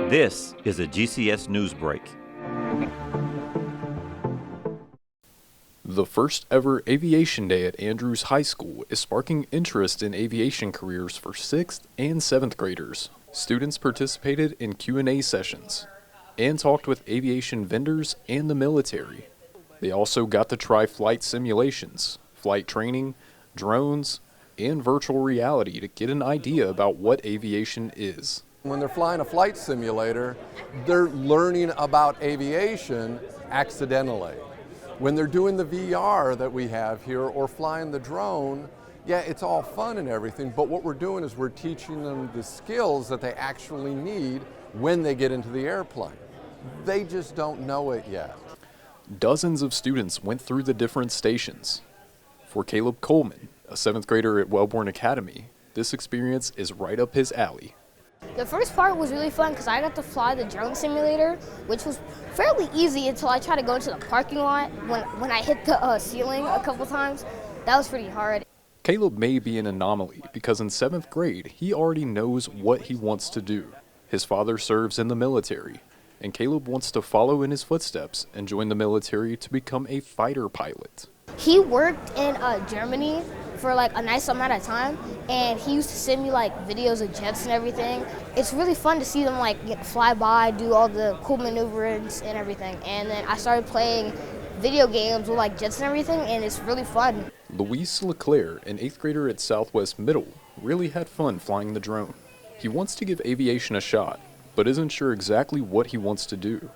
This is a GCS News Break. The first ever Aviation Day at Andrews High School is sparking interest in aviation careers for 6th and 7th graders. Students participated in Q&A sessions and talked with aviation vendors and the military. They also got to try flight simulations, flight training, drones, and virtual reality to get an idea about what aviation is. When they're flying a flight simulator, they're learning about aviation accidentally. When they're doing the VR that we have here or flying the drone, yeah, it's all fun and everything, but what we're doing is we're teaching them the skills that they actually need when they get into the airplane. They just don't know it yet. Dozens of students went through the different stations. For Caleb Coleman, a 7th grader at Wellborn Academy, this experience is right up his alley. The first part was really fun because I got to fly the drone simulator, which was fairly easy until I tried to go into the parking lot. When I hit the ceiling a couple times, that was pretty hard. Caleb may be an anomaly because in 7th grade, he already knows what he wants to do. His father serves in the military, and Caleb wants to follow in his footsteps and join the military to become a fighter pilot. He worked in Germany for like a nice amount of time, and he used to send me like videos of jets and everything. It's really fun to see them like fly by, do all the cool maneuvers and everything. And then I started playing video games with like jets and everything, and it's really fun. Luis Leclerc, an 8th grader at Southwest Middle, really had fun flying the drone. He wants to give aviation a shot, but isn't sure exactly what he wants to do.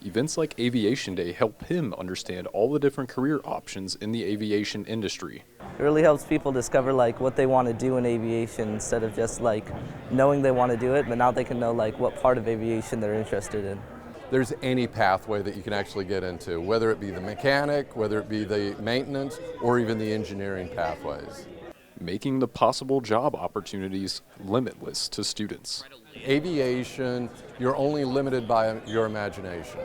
Events like Aviation Day help him understand all the different career options in the aviation industry. It really helps people discover like what they want to do in aviation instead of just like knowing they want to do it, but now they can know like what part of aviation they're interested in. There's any pathway that you can actually get into, whether it be the mechanic, whether it be the maintenance, or even the engineering pathways. Making the possible job opportunities limitless to students. Aviation, you're only limited by your imagination.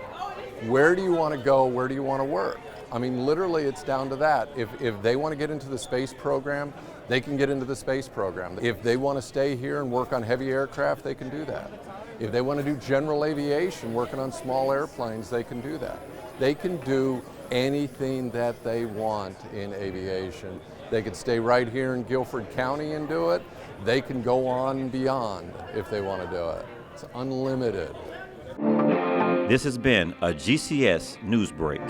Where do you want to go? Where do you want to work? I mean, literally, it's down to that. If they want to get into the space program, they can get into the space program. If they want to stay here and work on heavy aircraft, they can do that. If they want to do general aviation, working on small airplanes, they can do that. They can do anything that they want in aviation. They could stay right here in Guilford County and do it. They can go on beyond if they want to do it. It's unlimited. This has been a GCS News Break.